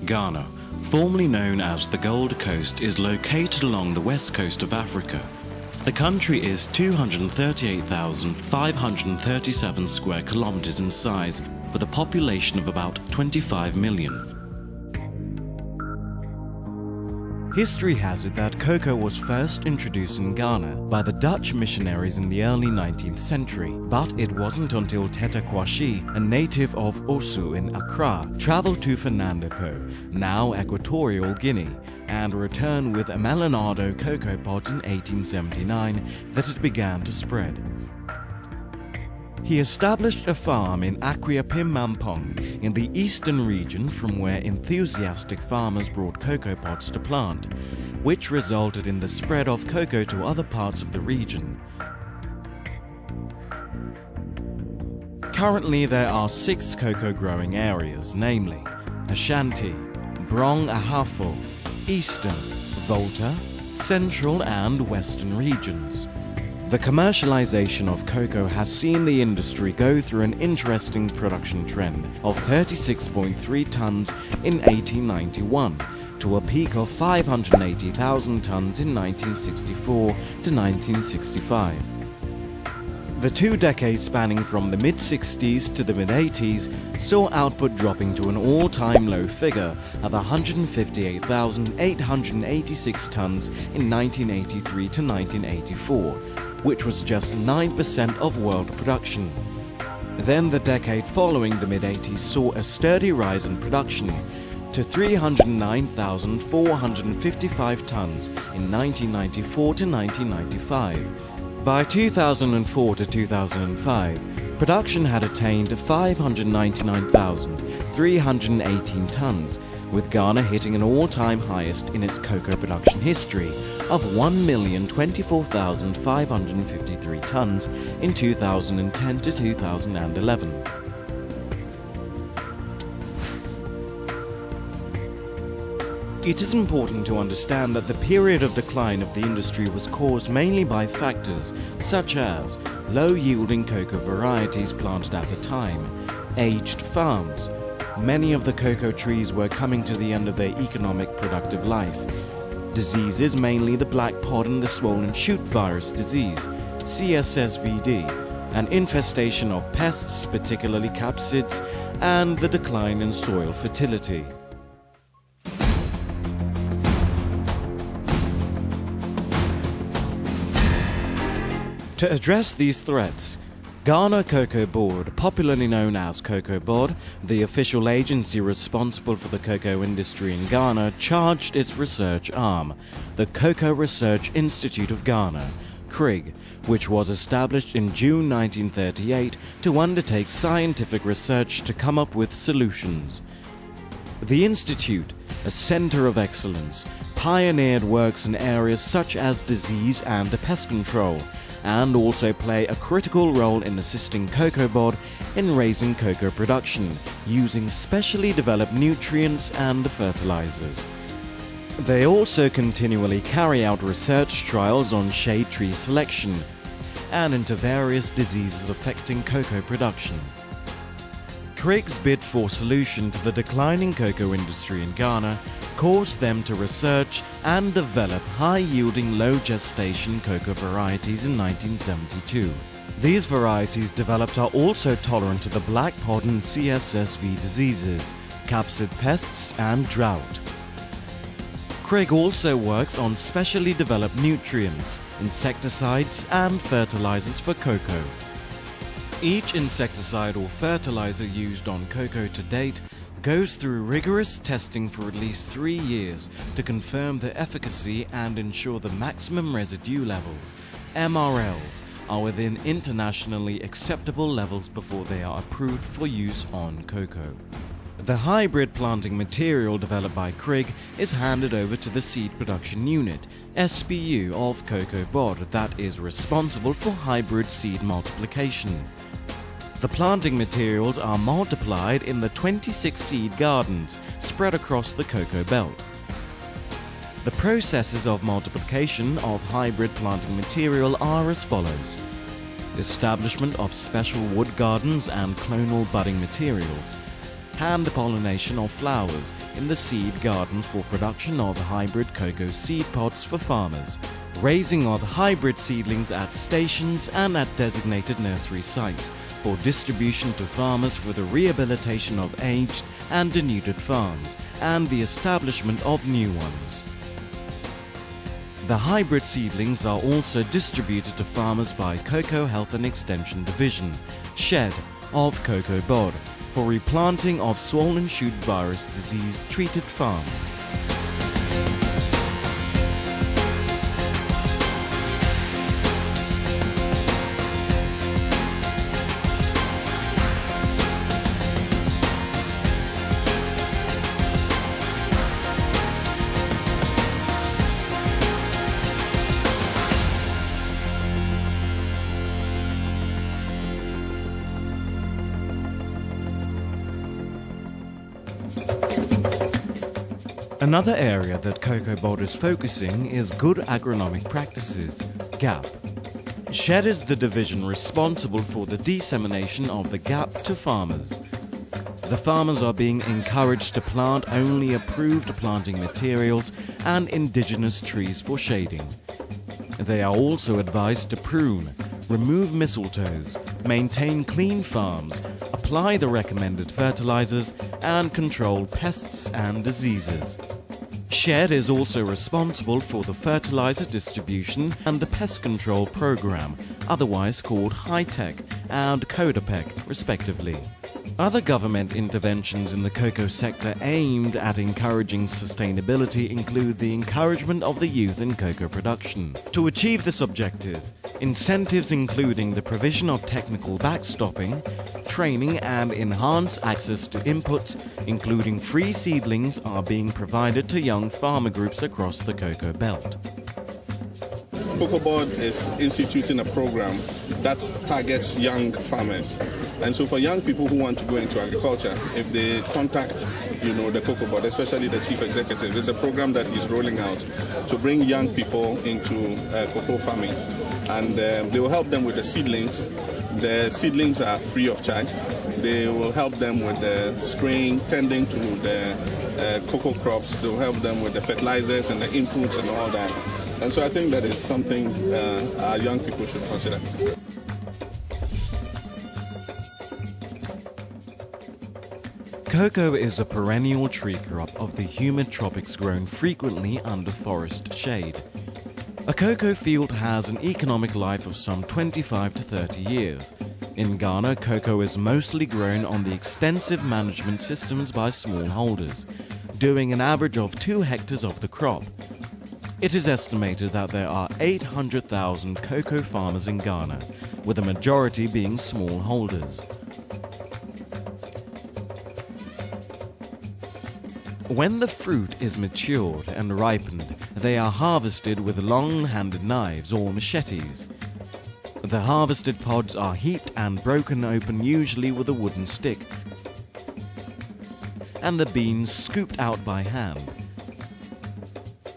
Ghana, formerly known as the Gold Coast, is located along the west coast of Africa. The country is 238,537 square kilometers in size, with a population of about 25 million. History has it that cocoa was first introduced in Ghana by the Dutch missionaries in the early 19th century, but it wasn't until Teta Kwashi, a native of Osu in Accra, traveled to Fernando Po, now Equatorial Guinea, and returned with a Melanado cocoa pod in 1879 that it began to spread. He established a farm in Akwiapim Mampong in the eastern region, from where enthusiastic farmers brought cocoa pods to plant, which resulted in the spread of cocoa to other parts of the region. Currently there are 6 cocoa growing areas, namely Ashanti, Brong Ahafo, Eastern, Volta, Central and Western regions. The commercialization of cocoa has seen the industry go through an interesting production trend of 36.3 tons in 1891 to a peak of 580,000 tons in 1964 to 1965. The 2 decades spanning from the mid-60s to the mid-80s saw output dropping to an all-time low figure of 158,886 tons in 1983 to 1984, which was just 9% of world production. Then the decade following the mid-80s saw a sturdy rise in production to 309,455 tons in 1994 to 1995. By 2004 to 2005, production had attained 599,318 tons, with Ghana hitting an all-time highest in its cocoa production history of 1,024,553 tons in 2010 to 2011. It is important to understand that the period of decline of the industry was caused mainly by factors such as low-yielding cocoa varieties planted at the time, aged farms. Many of the cocoa trees were coming to the end of their economic productive life. Diseases, mainly the black pod and the swollen shoot virus disease, CSSVD, an infestation of pests, particularly capsids, and the decline in soil fertility. To address these threats, Ghana Cocoa Board, popularly known as COCOBOD, the official agency responsible for the cocoa industry in Ghana, charged its research arm, the Cocoa Research Institute of Ghana, CRIG, which was established in June 1938 to undertake scientific research to come up with solutions. The institute, a center of excellence, pioneered works in areas such as disease and pest control, and also play a critical role in assisting COCOBOD in raising cocoa production, using specially developed nutrients and fertilizers. They also continually carry out research trials on shade tree selection and into various diseases affecting cocoa production. CRIG's bid for solution to the declining cocoa industry in Ghana caused them to research and develop high-yielding, low-gestation cocoa varieties in 1972. These varieties developed are also tolerant to the black pod and CSSV diseases, capsid pests, and drought. CRIG also works on specially developed nutrients, insecticides, and fertilizers for cocoa. Each insecticide or fertilizer used on cocoa to date goes through rigorous testing for at least 3 years to confirm their efficacy and ensure the maximum residue levels, MRLs, are within internationally acceptable levels before they are approved for use on cocoa. The hybrid planting material developed by CRIG is handed over to the Seed Production Unit, SPU, of COCOBOD that is responsible for hybrid seed multiplication. The planting materials are multiplied in the 26 seed gardens spread across the cocoa belt. The processes of multiplication of hybrid planting material are as follows: establishment of special wood gardens and clonal budding materials, hand pollination of flowers in the seed garden for production of hybrid cocoa seed pods for farmers, raising of hybrid seedlings at stations and at designated nursery sites for distribution to farmers for the rehabilitation of aged and denuded farms and the establishment of new ones. The hybrid seedlings are also distributed to farmers by Cocoa Health and Extension Division, SHED, of COCOBOD, for replanting of swollen shoot virus disease treated farms. Another area that COCOBOD is focusing is Good Agronomic Practices, GAP. SHED is the division responsible for the dissemination of the GAP to farmers. The farmers are being encouraged to plant only approved planting materials and indigenous trees for shading. They are also advised to prune, remove mistletoes, maintain clean farms, apply the recommended fertilizers, and control pests and diseases. SHED is also responsible for the fertilizer distribution and the pest control program, otherwise called High-Tech and CODAPEC, respectively. Other government interventions in the cocoa sector aimed at encouraging sustainability include the encouragement of the youth in cocoa production. To achieve this objective, incentives including the provision of technical backstopping, training and enhanced access to inputs, including free seedlings, are being provided to young farmer groups across the cocoa belt. COCOBOD is instituting a program that targets young farmers. And so for young people who want to go into agriculture, if they contact, the COCOBOD, especially the chief executive, it's a program that he's rolling out to bring young people into cocoa farming. And they will help them with the seedlings. The seedlings are free of charge. They will help them with the spraying, tending to the cocoa crops. They will help them with the fertilizers and the inputs and all that. And so I think that is something our young people should consider. Cocoa is a perennial tree crop of the humid tropics grown frequently under forest shade. A cocoa field has an economic life of some 25 to 30 years. In Ghana, cocoa is mostly grown on the extensive management systems by smallholders, doing an average of 2 hectares of the crop. It is estimated that there are 800,000 cocoa farmers in Ghana, with the majority being smallholders. When the fruit is matured and ripened, they are harvested with long-handled knives or machetes. The harvested pods are heaped and broken open, usually with a wooden stick, and the beans scooped out by hand.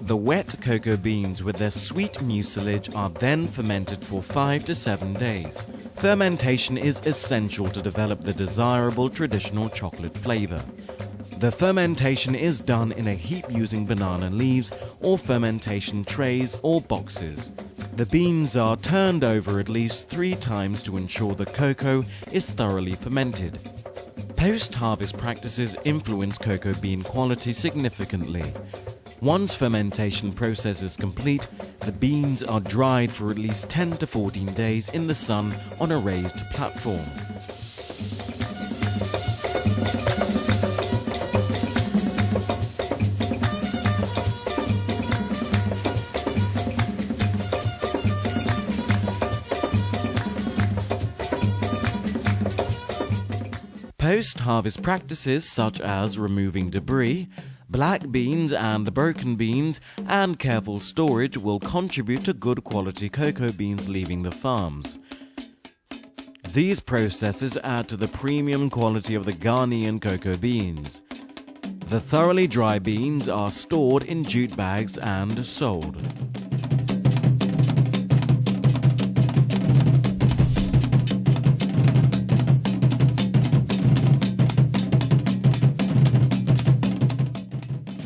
The wet cocoa beans with their sweet mucilage are then fermented for 5 to 7 days. Fermentation is essential to develop the desirable traditional chocolate flavor. The fermentation is done in a heap using banana leaves or fermentation trays or boxes. The beans are turned over at least 3 times to ensure the cocoa is thoroughly fermented. Post-harvest practices influence cocoa bean quality significantly. Once fermentation process is complete, the beans are dried for at least 10 to 14 days in the sun on a raised platform. Post-harvest practices such as removing debris, black beans and broken beans, and careful storage will contribute to good quality cocoa beans leaving the farms. These processes add to the premium quality of the Ghanaian cocoa beans. The thoroughly dry beans are stored in jute bags and sold.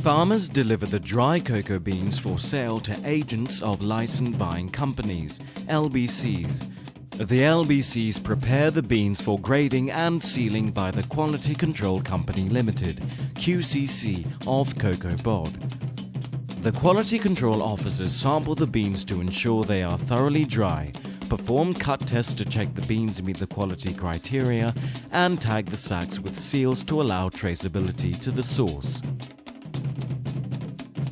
Farmers deliver the dry cocoa beans for sale to agents of licensed buying companies, LBCs. The LBCs prepare the beans for grading and sealing by the Quality Control Company Limited, QCC, of COCOBOD. The quality control officers sample the beans to ensure they are thoroughly dry, perform cut tests to check the beans meet the quality criteria, and tag the sacks with seals to allow traceability to the source.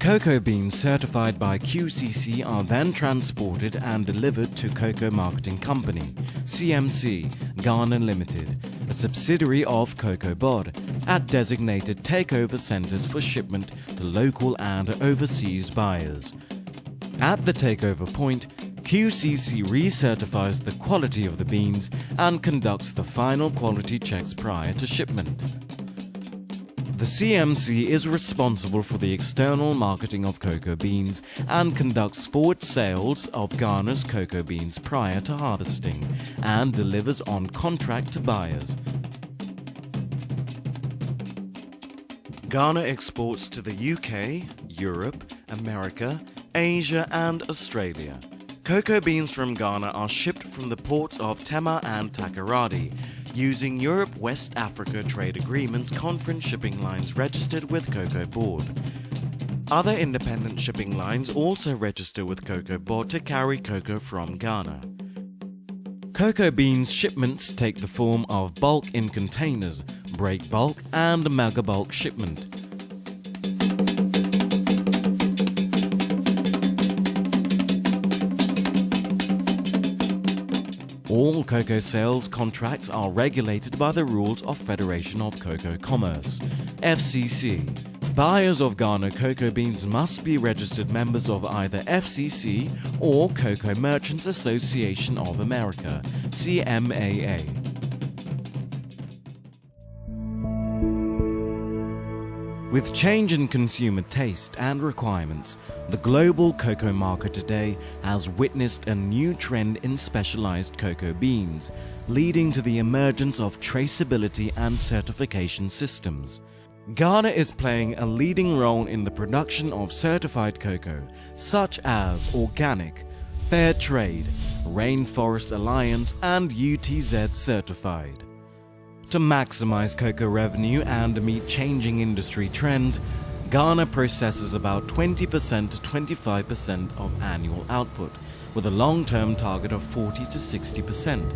Cocoa beans certified by QCC are then transported and delivered to Cocoa Marketing Company, CMC, Ghana Limited, a subsidiary of COCOBOD, at designated takeover centers for shipment to local and overseas buyers. At the takeover point, QCC recertifies the quality of the beans and conducts the final quality checks prior to shipment. The CMC is responsible for the external marketing of cocoa beans and conducts forward sales of Ghana's cocoa beans prior to harvesting and delivers on contract to buyers. Ghana exports to the UK, Europe, America, Asia and Australia. Cocoa beans from Ghana are shipped from the ports of Tema and Takoradi, using Europe-West Africa Trade Agreements conference shipping lines registered with COCOBOD. Other independent shipping lines also register with COCOBOD to carry cocoa from Ghana. Cocoa beans shipments take the form of bulk in containers, break bulk and mega bulk shipment. All cocoa sales contracts are regulated by the rules of Federation of Cocoa Commerce, FCC. Buyers of Ghana cocoa beans must be registered members of either FCC or Cocoa Merchants Association of America, CMAA. With change in consumer taste and requirements, the global cocoa market today has witnessed a new trend in specialized cocoa beans, leading to the emergence of traceability and certification systems. Ghana is playing a leading role in the production of certified cocoa, such as Organic, Fair Trade, Rainforest Alliance, and UTZ certified. To maximize cocoa revenue and meet changing industry trends, Ghana processes about 20% to 25% of annual output, with a long-term target of 40 to 60%.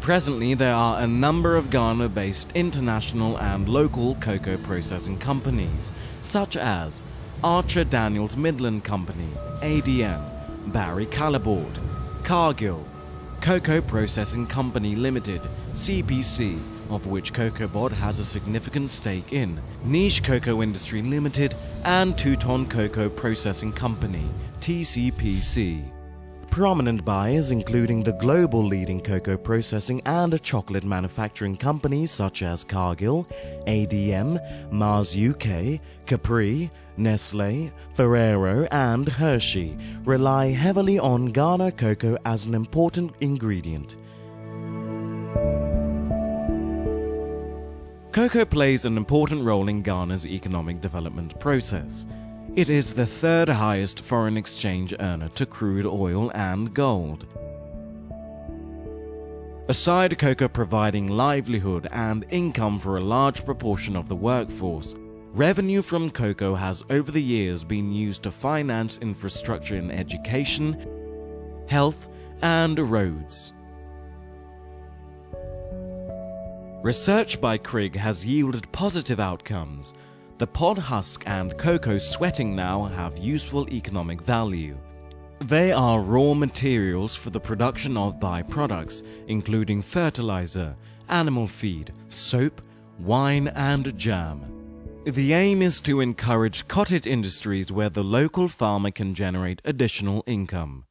Presently, there are a number of Ghana-based international and local cocoa processing companies, such as Archer Daniels Midland Company, ADM, Barry Callebaut, Cargill, Cocoa Processing Company Limited, CPC, of which COCOBOD has a significant stake in, Niche Cocoa Industry Limited, and Touton Cocoa Processing Company, TCPC. Prominent buyers including the global leading cocoa processing and chocolate manufacturing companies such as Cargill, ADM, Mars UK, Capri, Nestle, Ferrero and Hershey rely heavily on Ghana cocoa as an important ingredient. Cocoa plays an important role in Ghana's economic development process. It is the third highest foreign exchange earner to crude oil and gold. Aside cocoa providing livelihood and income for a large proportion of the workforce, revenue from cocoa has over the years been used to finance infrastructure in education, health, and roads. Research by Krigg has yielded positive outcomes. The pod husk and cocoa sweating now have useful economic value. They are raw materials for the production of byproducts, including fertilizer, animal feed, soap, wine, and jam. The aim is to encourage cottage industries where the local farmer can generate additional income.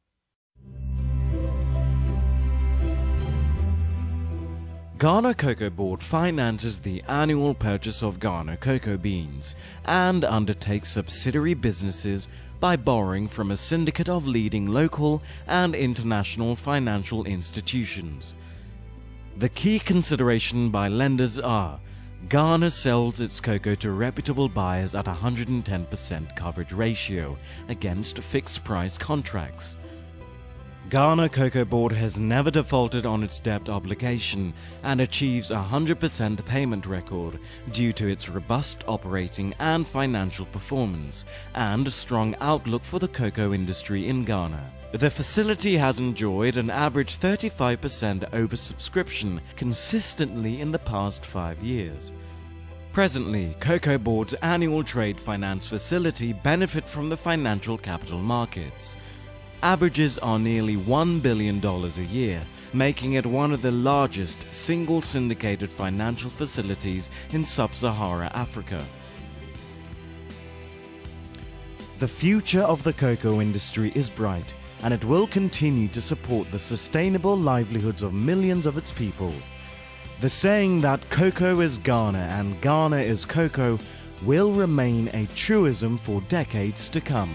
Ghana Cocoa Board finances the annual purchase of Ghana cocoa beans and undertakes subsidiary businesses by borrowing from a syndicate of leading local and international financial institutions. The key consideration by lenders are Ghana sells its cocoa to reputable buyers at 110% coverage ratio against fixed-price contracts. Ghana Cocoa Board has never defaulted on its debt obligation and achieves a 100% payment record due to its robust operating and financial performance and a strong outlook for the cocoa industry in Ghana. The facility has enjoyed an average 35% oversubscription consistently in the past 5 years. Presently, Cocoa Board's annual trade finance facility benefits from the financial capital markets. Averages are nearly $1 billion a year, making it one of the largest single syndicated financial facilities in sub-Sahara Africa. The future of the cocoa industry is bright, and it will continue to support the sustainable livelihoods of millions of its people. The saying that cocoa is Ghana and Ghana is cocoa will remain a truism for decades to come.